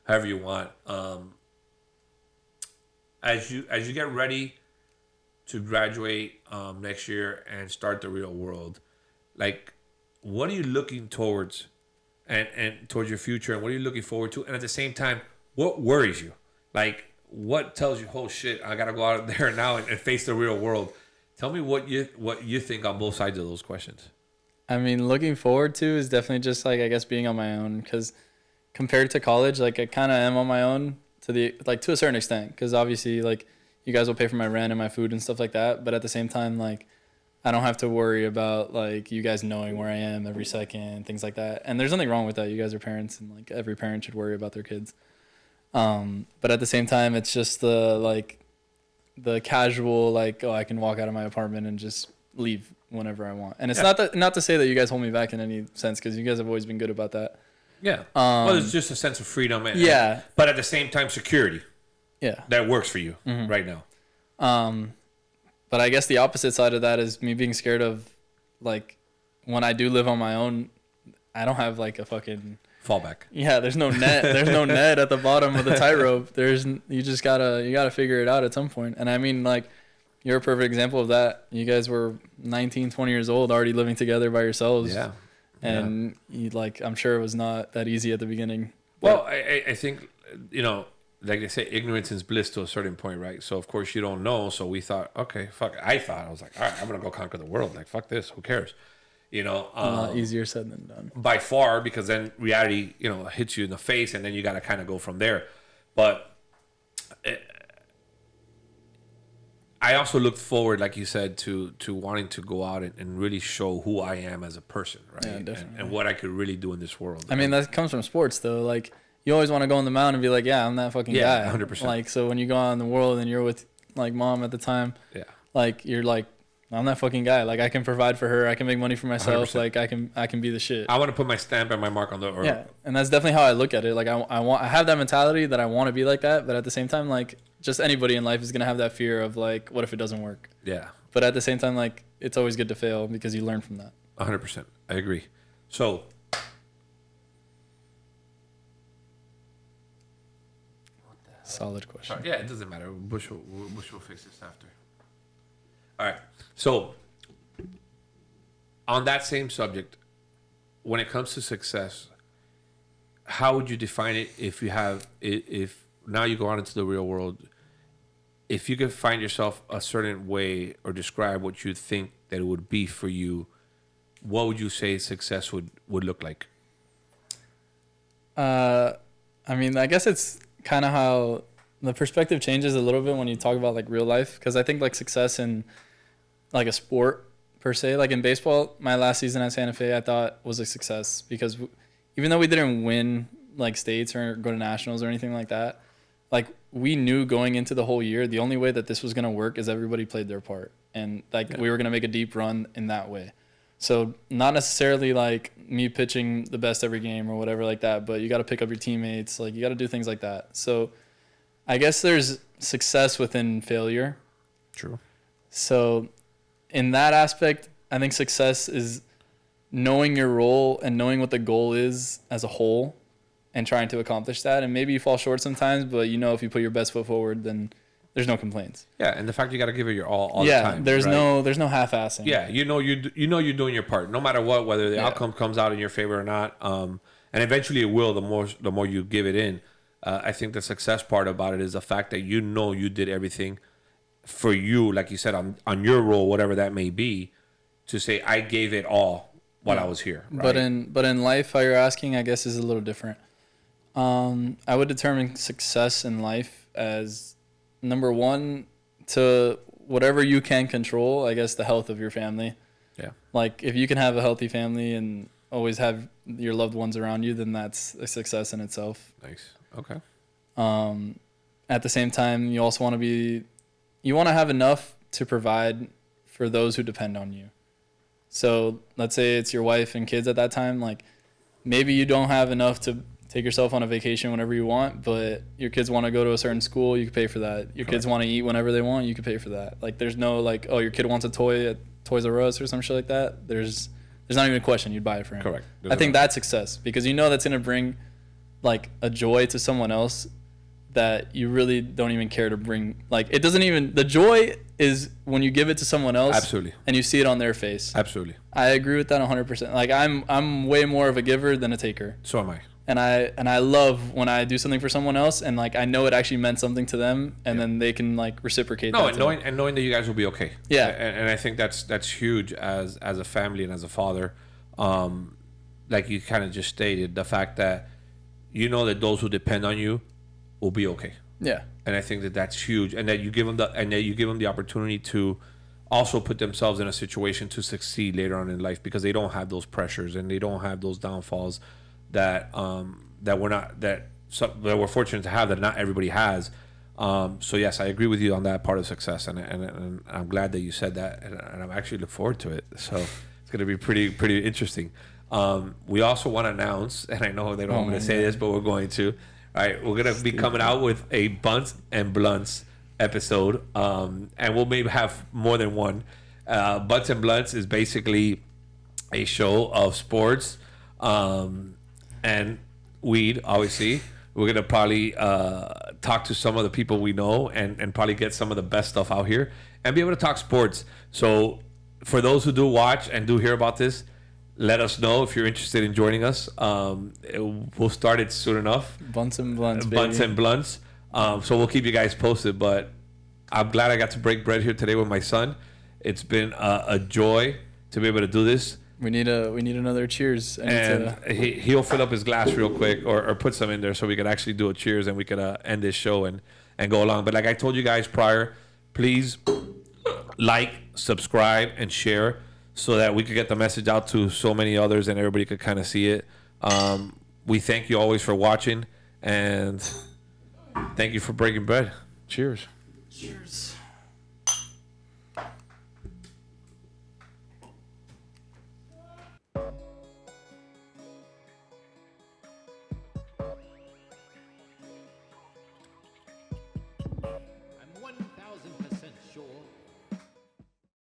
however you want. As you get ready to graduate next year and start the real world, like, what are you looking towards and towards your future, and what are you looking forward to? And at the same time, what worries you? Like, what tells you, oh shit, I gotta go out there now and face the real world? Tell me what you think on both sides of those questions. I mean, looking forward to is definitely just like, I guess, being on my own, because compared to college, like, I kind of am on my own to a certain extent, because obviously, like, you guys will pay for my rent and my food and stuff like that, but at the same time, like, I don't have to worry about, like, you guys knowing where I am every second, things like that. And there's nothing wrong with that. You guys are parents, and, like, every parent should worry about their kids. But at the same time, it's just the casual, like, oh, I can walk out of my apartment and just leave whenever I want. And it's not to say that you guys hold me back in any sense, because you guys have always been good about that. Yeah. Well, it's just a sense of freedom. But at the same time, security. Yeah. That works for you right now. But I guess the opposite side of that is me being scared of, like, when I do live on my own, I don't have, like, a fucking fallback. Yeah, there's no net. There's no net at the bottom of the tightrope. You just gotta figure it out at some point. And I mean, like, you're a perfect example of that. You guys were 19, 20 years old, already living together by yourselves. Yeah. And you, like, I'm sure it was not that easy at the beginning. Well, I think, you know, like they say, ignorance is bliss to a certain point, right? So, of course, you don't know. So we thought, okay, fuck. I was like, all right, I'm going to go conquer the world. Like, fuck this. Who cares? You know? A lot easier said than done. By far, because then reality, you know, hits you in the face, and then you got to kind of go from there. But I also looked forward, like you said, to wanting to go out and really show who I am as a person, right? Yeah, definitely. And what I could really do in this world. I mean, that comes from sports, though. Like, you always want to go on the mound and be like, yeah, I'm that fucking guy. 100%. Like, so when you go out in the world and you're with, like, mom at the time, like, you're like, I'm that fucking guy. Like, I can provide for her. I can make money for myself. 100%. Like, I can be the shit. I want to put my stamp and my mark on the earth. Yeah, and that's definitely how I look at it. Like, I have that mentality that I want to be like that, but at the same time, like, just anybody in life is gonna have that fear of, like, what if it doesn't work? Yeah. But at the same time, like, it's always good to fail because you learn from that. 100%. I agree. So, Solid question. yeah, it doesn't matter. Bush will fix this after. All right. So, on that same subject, when it comes to success, how would you define it if now you go out into the real world, if you could find yourself a certain way or describe what you think that it would be for you, what would you say success would look like? I mean, I guess it's kind of how the perspective changes a little bit when you talk about, like, real life, because I think, like, success in, like, a sport per se, like in baseball, my last season at Santa Fe I thought was a success because even though we didn't win, like, states or go to nationals or anything like that, like, we knew going into the whole year the only way that this was going to work is everybody played their part, and, like, we were going to make a deep run in that way. So not necessarily like me pitching the best every game or whatever like that, but you got to pick up your teammates. Like, you got to do things like that. So I guess there's success within failure. True. So in that aspect, I think success is knowing your role and knowing what the goal is as a whole and trying to accomplish that. And maybe you fall short sometimes, but you know if you put your best foot forward, then there's no complaints. Yeah, and the fact you got to give it your all the time. Yeah, there's no half-assing. Yeah, you know you're doing your part, no matter what, whether the outcome comes out in your favor or not. And eventually it will. The more you give it in, I think the success part about it is the fact that you know you did everything for you, like you said, on your role, whatever that may be, to say I gave it all while I was here. Right? But in life, how you're asking, I guess, is a little different. I would determine success in life as number one, to whatever you can control, I guess, the health of your family. Yeah. Like, if you can have a healthy family and always have your loved ones around you, then that's a success in itself. Nice. Okay. At the same time, you also want to have enough to provide for those who depend on you. So let's say it's your wife and kids at that time. Like, maybe you don't have enough to take yourself on a vacation whenever you want, but your kids want to go to a certain school, you can pay for that. Your kids want to eat whenever they want, you can pay for that. Like, there's no like, oh, your kid wants a toy at Toys R Us or some shit like that. There's not even a question, you'd buy it for him. Correct. I think that's success, because you know that's going to bring like a joy to someone else that you really don't even care to bring. Like, it doesn't even, the joy is when you give it to someone else. Absolutely. And you see it on their face. Absolutely. I agree with that 100%. Like, I'm way more of a giver than a taker. So am I. And I love when I do something for someone else and like I know it actually meant something to them, and then they can like reciprocate. No, that and knowing that you guys will be okay. Yeah. And I think that's huge as a family and as a father. Like you kind of just stated, the fact that you know that those who depend on you will be okay. Yeah. And I think that that's huge, and that you give them the opportunity to also put themselves in a situation to succeed later on in life, because they don't have those pressures and they don't have those downfalls that we're fortunate to have, that not everybody has. So yes, I agree with you on that part of success, and I'm glad that you said that, and I'm actually look forward to it. So it's going to be pretty interesting. We also want to announce, and I know they don't want me to say this, but we're going to. All right, we're going to be coming out with a Bunts and Blunts episode, and we'll maybe have more than one. Bunts and Blunts is basically a show of sports and weed, obviously. We're going to probably talk to some of the people we know and probably get some of the best stuff out here and be able to talk sports. So for those who do watch and do hear about this, let us know if you're interested in joining us. We'll start it soon enough. Bunts and Blunts, baby. Bunts and Blunts. So we'll keep you guys posted, but I'm glad I got to break bread here today with my son. It's been a joy to be able to do this. We need another cheers. And he'll fill up his glass real quick or put some in there so we could actually do a cheers and we could end this show and go along. But like I told you guys prior, please like, subscribe, and share so that we could get the message out to so many others and everybody could kind of see it. We thank you always for watching, and thank you for breaking bread. Cheers. Cheers.